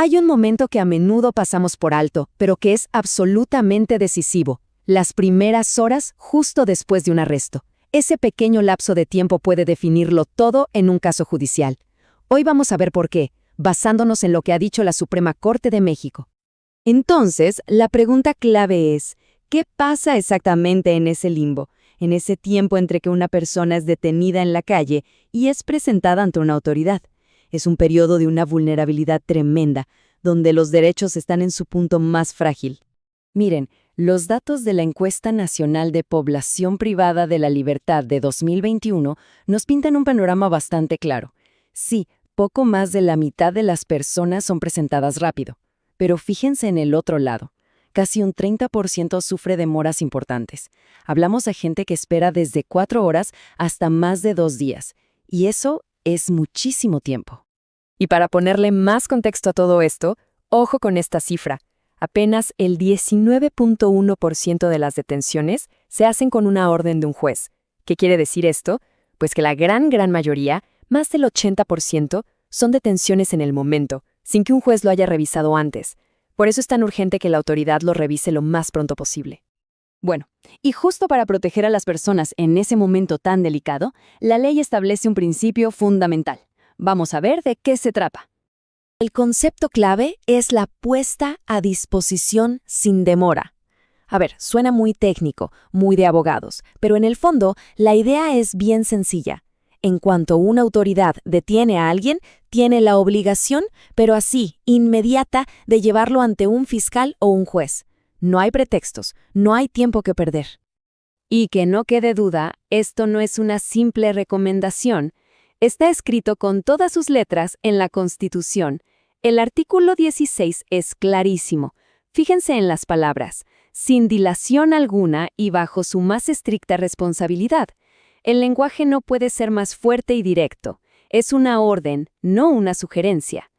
Hay un momento que a menudo pasamos por alto, pero que es absolutamente decisivo: las primeras horas justo después de un arresto. Ese pequeño lapso de tiempo puede definirlo todo en un caso judicial. Hoy vamos a ver por qué, basándonos en lo que ha dicho la Suprema Corte de México. Entonces, la pregunta clave es: ¿qué pasa exactamente en ese limbo, en ese tiempo entre que una persona es detenida en la calle y es presentada ante una autoridad? Es un periodo de una vulnerabilidad tremenda, donde los derechos están en su punto más frágil. Miren, los datos de la Encuesta Nacional de Población Privada de la Libertad de 2021 nos pintan un panorama bastante claro. Sí, poco más de la mitad de las personas son presentadas rápido. Pero fíjense en el otro lado. Casi un 30% sufre demoras importantes. Hablamos de gente que espera desde 4 horas hasta más de 2 días. Y eso es muchísimo tiempo. Y para ponerle más contexto a todo esto, ojo con esta cifra. Apenas el 19.1% de las detenciones se hacen con una orden de un juez. ¿Qué quiere decir esto? Pues que la gran mayoría, más del 80%, son detenciones en el momento, sin que un juez lo haya revisado antes. Por eso es tan urgente que la autoridad lo revise lo más pronto posible. Bueno, y justo para proteger a las personas en ese momento tan delicado, la ley establece un principio fundamental. Vamos a ver de qué se trata. El concepto clave es la puesta a disposición sin demora. A ver, suena muy técnico, muy de abogados, pero en el fondo la idea es bien sencilla. En cuanto una autoridad detiene a alguien, tiene la obligación, pero así, inmediata, de llevarlo ante un fiscal o un juez. No hay pretextos, no hay tiempo que perder. Y que no quede duda, esto no es una simple recomendación. Está escrito con todas sus letras en la Constitución. El artículo 16 es clarísimo. Fíjense en las palabras: sin dilación alguna y bajo su más estricta responsabilidad. El lenguaje no puede ser más fuerte y directo. Es una orden, no una sugerencia.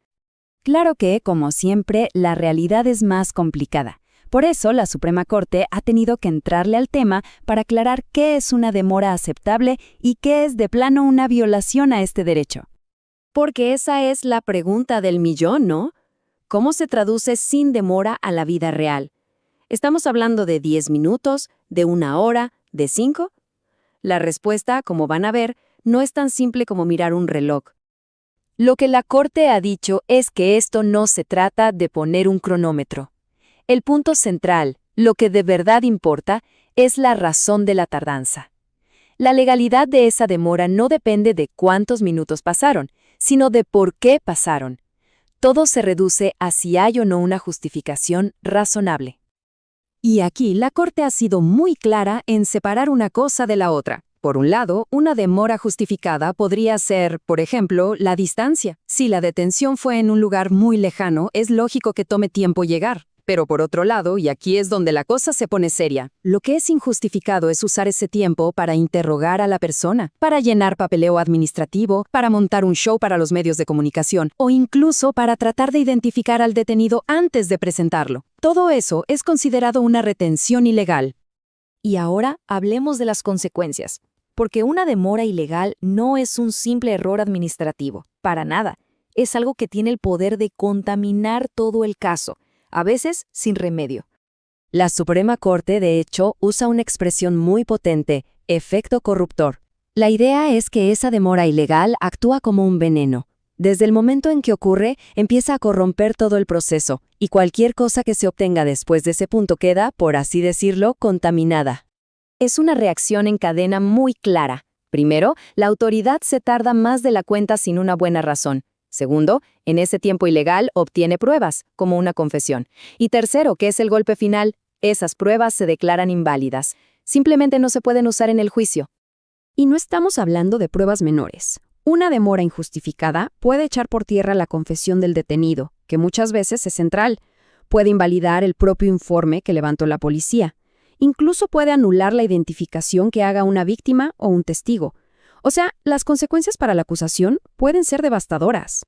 Claro que, como siempre, la realidad es más complicada. Por eso, la Suprema Corte ha tenido que entrarle al tema para aclarar qué es una demora aceptable y qué es de plano una violación a este derecho. Porque esa es la pregunta del millón, ¿no? ¿Cómo se traduce sin demora a la vida real? ¿Estamos hablando de 10 minutos, de 1 hora, de 5? La respuesta, como van a ver, no es tan simple como mirar un reloj. Lo que la Corte ha dicho es que esto no se trata de poner un cronómetro. El punto central, lo que de verdad importa, es la razón de la tardanza. La legalidad de esa demora no depende de cuántos minutos pasaron, sino de por qué pasaron. Todo se reduce a si hay o no una justificación razonable. Y aquí la Corte ha sido muy clara en separar una cosa de la otra. Por un lado, una demora justificada podría ser, por ejemplo, la distancia. Si la detención fue en un lugar muy lejano, es lógico que tome tiempo llegar. Pero por otro lado, y aquí es donde la cosa se pone seria, lo que es injustificado es usar ese tiempo para interrogar a la persona, para llenar papeleo administrativo, para montar un show para los medios de comunicación, o incluso para tratar de identificar al detenido antes de presentarlo. Todo eso es considerado una retención ilegal. Y ahora hablemos de las consecuencias, porque una demora ilegal no es un simple error administrativo, para nada. Es algo que tiene el poder de contaminar todo el caso, a veces sin remedio. La Suprema Corte, de hecho, usa una expresión muy potente: efecto corruptor. La idea es que esa demora ilegal actúa como un veneno. Desde el momento en que ocurre, empieza a corromper todo el proceso, y cualquier cosa que se obtenga después de ese punto queda, por así decirlo, contaminada. Es una reacción en cadena muy clara. Primero, la autoridad se tarda más de la cuenta sin una buena razón. Segundo, en ese tiempo ilegal obtiene pruebas, como una confesión. Y tercero, que es el golpe final, esas pruebas se declaran inválidas. Simplemente no se pueden usar en el juicio. Y no estamos hablando de pruebas menores. Una demora injustificada puede echar por tierra la confesión del detenido, que muchas veces es central. Puede invalidar el propio informe que levantó la policía. Incluso puede anular la identificación que haga una víctima o un testigo. O sea, las consecuencias para la acusación pueden ser devastadoras.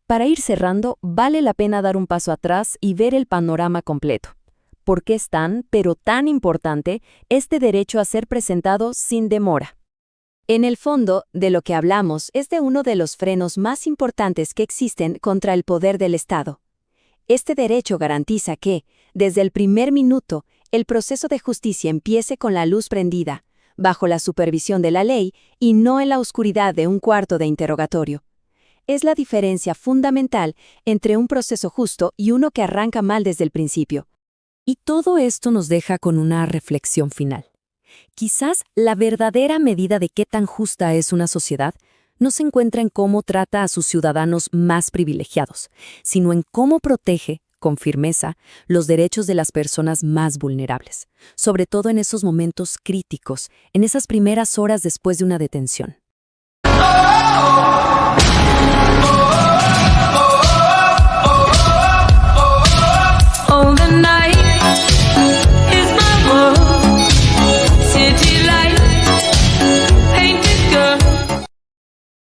Para ir cerrando, vale la pena dar un paso atrás y ver el panorama completo. ¿Por qué es tan, pero tan importante este derecho a ser presentado sin demora? En el fondo, de lo que hablamos es de uno de los frenos más importantes que existen contra el poder del Estado. Este derecho garantiza que, desde el primer minuto, el proceso de justicia empiece con la luz prendida, bajo la supervisión de la ley y no en la oscuridad de un cuarto de interrogatorio. Es la diferencia fundamental entre un proceso justo y uno que arranca mal desde el principio. Y todo esto nos deja con una reflexión final. Quizás la verdadera medida de qué tan justa es una sociedad no se encuentra en cómo trata a sus ciudadanos más privilegiados, sino en cómo protege, con firmeza, los derechos de las personas más vulnerables, sobre todo en esos momentos críticos, en esas primeras horas después de una detención.